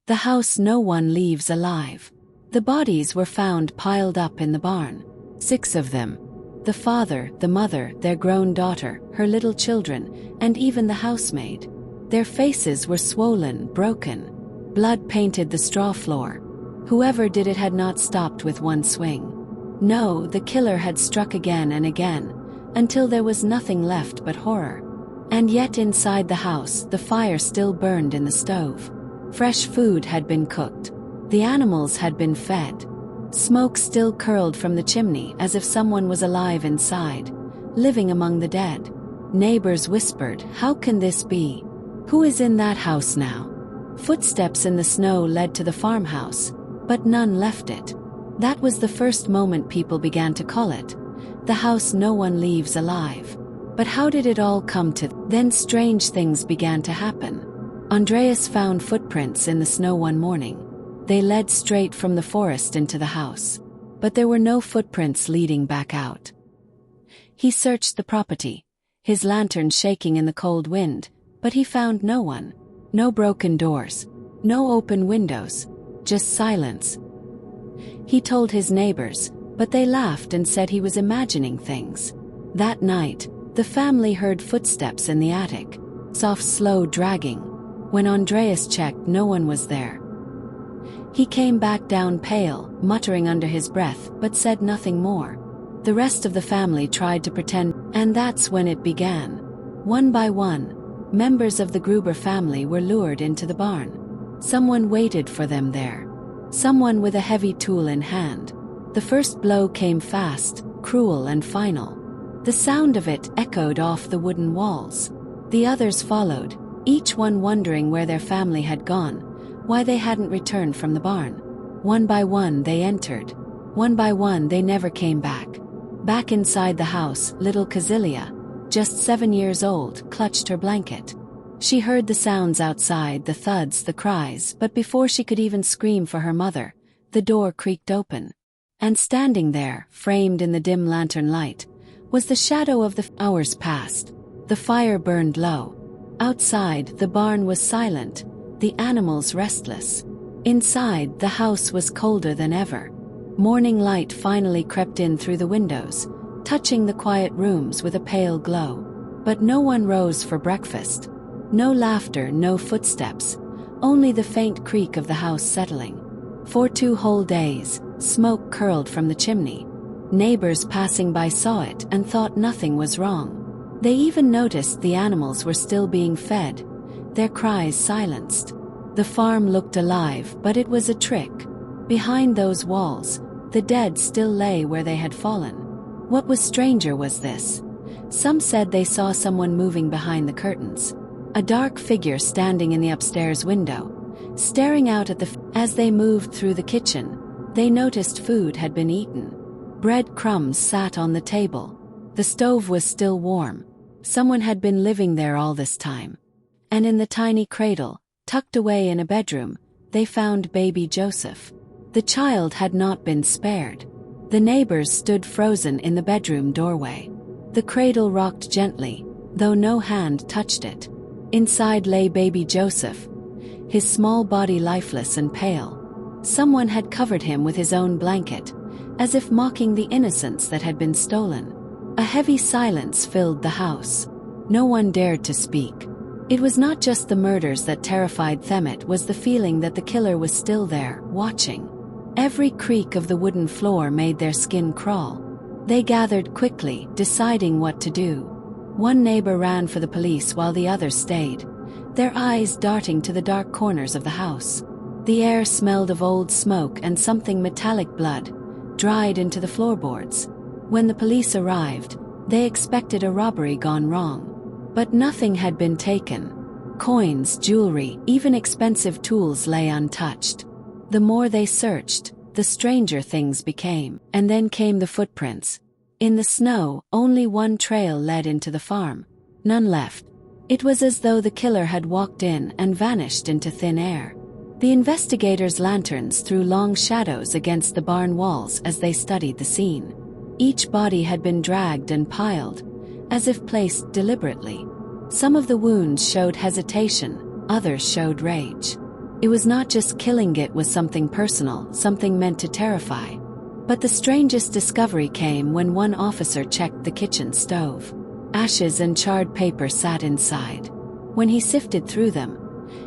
The house no one leaves alive. The bodies were found piled up in the barn. 6 of them. The father, the mother, their grown daughter, her little children, and even the housemaid. Their faces were swollen, broken. Blood painted the straw floor. Whoever did it had not stopped with one swing. No, the killer had struck again and again, until there was nothing left but horror. And yet inside the house, the fire still burned in the stove. Fresh food had been cooked. The animals had been fed. Smoke still curled from the chimney as if someone was alive inside, living among the dead. Neighbors whispered, "How can this be? Who is in that house now?" Footsteps in the snow led to the farmhouse, but none left it. That was the first moment people began to call it the house no one leaves alive. But how did it all come to? Then strange things began to happen. Andreas found footprints in the snow one morning. They led straight from the forest into the house. But there were no footprints leading back out. He searched the property, his lantern shaking in the cold wind, but he found no one. No broken doors, no open windows, just silence. He told his neighbors, but they laughed and said he was imagining things. That night, the family heard footsteps in the attic, soft, slow dragging. When Andreas checked, no one was there. He came back down pale, muttering under his breath, but said nothing more. The rest of the family tried to pretend, and that's when it began. One by one, members of the Gruber family were lured into the barn. Someone waited for them there. Someone with a heavy tool in hand. The first blow came fast, cruel and final. The sound of it echoed off the wooden walls. The others followed, each one wondering where their family had gone, why they hadn't returned from the barn. One by one they entered. One by one they never came back. Back inside the house, little Kazilia, just 7 years old, clutched her blanket. She heard the sounds outside, the thuds, the cries, but before she could even scream for her mother, the door creaked open. And standing there, framed in the dim lantern light, was the shadow of the hours passed. The fire burned low. Outside, the barn was silent, the animals restless. Inside, the house was colder than ever. Morning light finally crept in through the windows, touching the quiet rooms with a pale glow. But no one rose for breakfast. No laughter, no footsteps, only the faint creak of the house settling. For 2 whole days, smoke curled from the chimney. Neighbors passing by saw it and thought nothing was wrong. They even noticed the animals were still being fed, their cries silenced. The farm looked alive, but it was a trick. Behind those walls, the dead still lay where they had fallen. What was stranger was this. Some said they saw someone moving behind the curtains. A dark figure standing in the upstairs window, staring out at As they moved through the kitchen, they noticed food had been eaten. Bread crumbs sat on the table. The stove was still warm. Someone had been living there all this time. And in the tiny cradle, tucked away in a bedroom, they found baby Joseph. The child had not been spared. The neighbors stood frozen in the bedroom doorway. The cradle rocked gently, though no hand touched it. Inside lay baby Joseph, his small body lifeless and pale. Someone had covered him with his own blanket, as if mocking the innocence that had been stolen. A heavy silence filled the house. No one dared to speak. It was not just the murders that terrified them, it was the feeling that the killer was still there, watching. Every creak of the wooden floor made their skin crawl. They gathered quickly, deciding what to do. One neighbor ran for the police while the others stayed, their eyes darting to the dark corners of the house. The air smelled of old smoke and something metallic, blood, dried into the floorboards. When the police arrived, they expected a robbery gone wrong. But nothing had been taken. Coins, jewelry, even expensive tools lay untouched. The more they searched, the stranger things became. And then came the footprints. In the snow, only one trail led into the farm. None left. It was as though the killer had walked in and vanished into thin air. The investigators' lanterns threw long shadows against the barn walls as they studied the scene. Each body had been dragged and piled, as if placed deliberately. Some of the wounds showed hesitation, others showed rage. It was not just killing it was something personal, something meant to terrify. But the strangest discovery came when one officer checked the kitchen stove. Ashes and charred paper sat inside. When he sifted through them,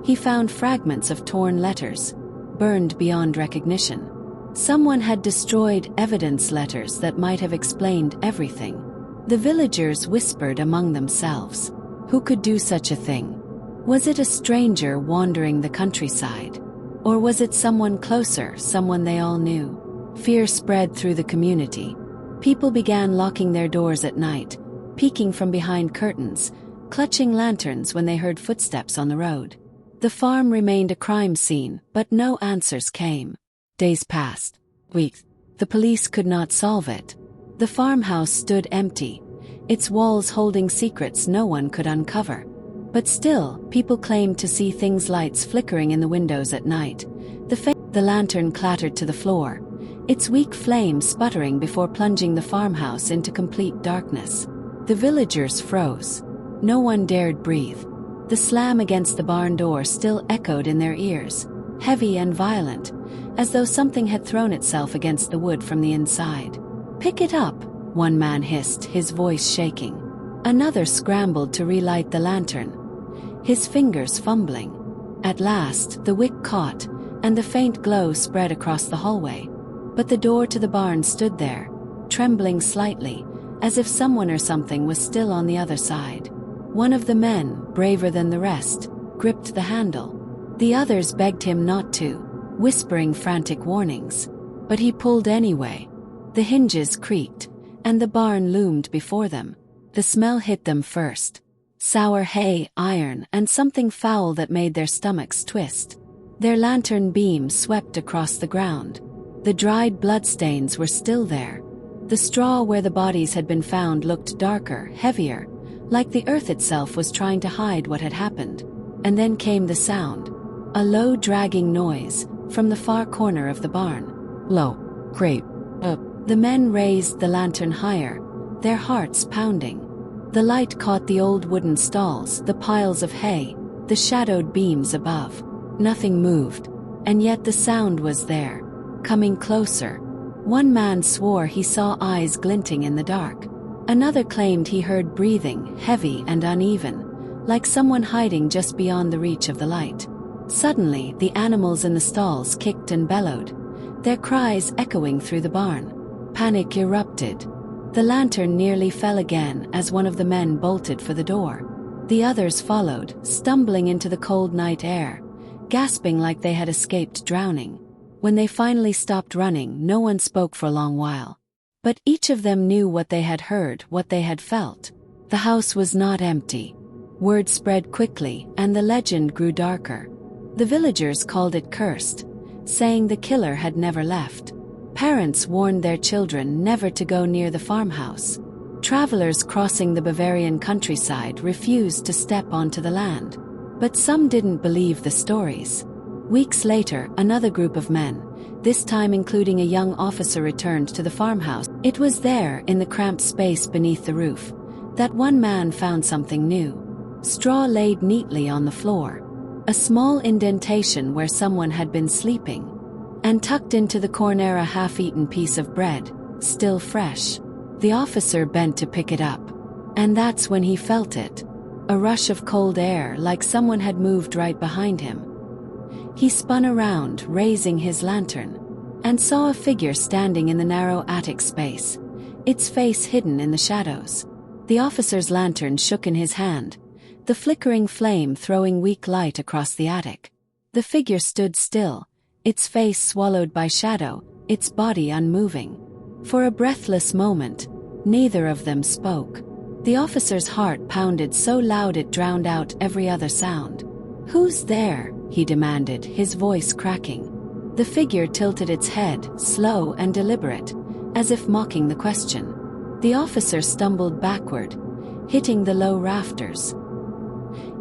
he found fragments of torn letters, burned beyond recognition. Someone had destroyed evidence, letters that might have explained everything. The villagers whispered among themselves. Who could do such a thing? Was it a stranger wandering the countryside? Or was it someone closer, someone they all knew? Fear spread through the community. People began locking their doors at night, peeking from behind curtains, clutching lanterns when they heard footsteps on the road. The farm remained a crime scene, but no answers came. Days passed. Weeks. The police could not solve it. The farmhouse stood empty, its walls holding secrets no one could uncover. But still, people claimed to see things, lights flickering in the windows at night. The lantern clattered to the floor, its weak flame sputtering before plunging the farmhouse into complete darkness. The villagers froze. No one dared breathe. The slam against the barn door still echoed in their ears, heavy and violent, as though something had thrown itself against the wood from the inside. "Pick it up," one man hissed, his voice shaking. Another scrambled to relight the lantern, his fingers fumbling. At last, the wick caught, and the faint glow spread across the hallway. But the door to the barn stood there, trembling slightly, as if someone or something was still on the other side. One of the men, braver than the rest, gripped the handle. The others begged him not to, whispering frantic warnings. But he pulled anyway. The hinges creaked, and the barn loomed before them. The smell hit them first. Sour hay, iron, and something foul that made their stomachs twist. Their lantern beam swept across the ground. The dried bloodstains were still there. The straw where the bodies had been found looked darker, heavier, like the earth itself was trying to hide what had happened. And then came the sound. A low dragging noise, from the far corner of the barn. "Low. Creep. Up." The men raised the lantern higher, their hearts pounding. The light caught the old wooden stalls, the piles of hay, the shadowed beams above. Nothing moved, and yet the sound was there, coming closer. One man swore he saw eyes glinting in the dark. Another claimed he heard breathing, heavy and uneven, like someone hiding just beyond the reach of the light. Suddenly, the animals in the stalls kicked and bellowed, their cries echoing through the barn. Panic erupted. The lantern nearly fell again as one of the men bolted for the door. The others followed, stumbling into the cold night air, gasping like they had escaped drowning. When they finally stopped running, no one spoke for a long while. But each of them knew what they had heard, what they had felt. The house was not empty. Word spread quickly, and the legend grew darker. The villagers called it cursed, saying the killer had never left. Parents warned their children never to go near the farmhouse. Travelers crossing the Bavarian countryside refused to step onto the land. But some didn't believe the stories. Weeks later, another group of men, this time including a young officer, returned to the farmhouse. It was there, in the cramped space beneath the roof, that one man found something new. Straw laid neatly on the floor, a small indentation where someone had been sleeping, and tucked into the corner a half-eaten piece of bread, still fresh. The officer bent to pick it up, and that's when he felt it. A rush of cold air, like someone had moved right behind him. He spun around, raising his lantern, and saw a figure standing in the narrow attic space, its face hidden in the shadows. The officer's lantern shook in his hand, the flickering flame throwing weak light across the attic. The figure stood still, its face swallowed by shadow, its body unmoving. For a breathless moment, neither of them spoke. The officer's heart pounded so loud it drowned out every other sound. "Who's there?" he demanded, his voice cracking. The figure tilted its head, slow and deliberate, as if mocking the question. The officer stumbled backward, hitting the low rafters.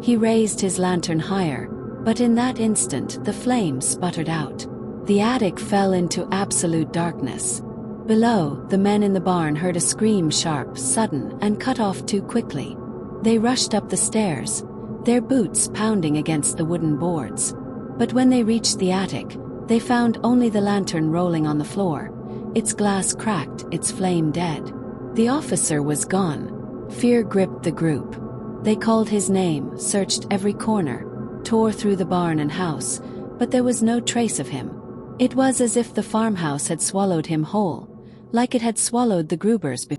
He raised his lantern higher, but in that instant the flame sputtered out. The attic fell into absolute darkness. Below, the men in the barn heard a scream, sharp, sudden, and cut off too quickly. They rushed up the stairs, their boots pounding against the wooden boards. But when they reached the attic, they found only the lantern rolling on the floor, its glass cracked, its flame dead. The officer was gone. Fear gripped the group. They called his name, searched every corner, tore through the barn and house, but there was no trace of him. It was as if the farmhouse had swallowed him whole, like it had swallowed the Grubers before.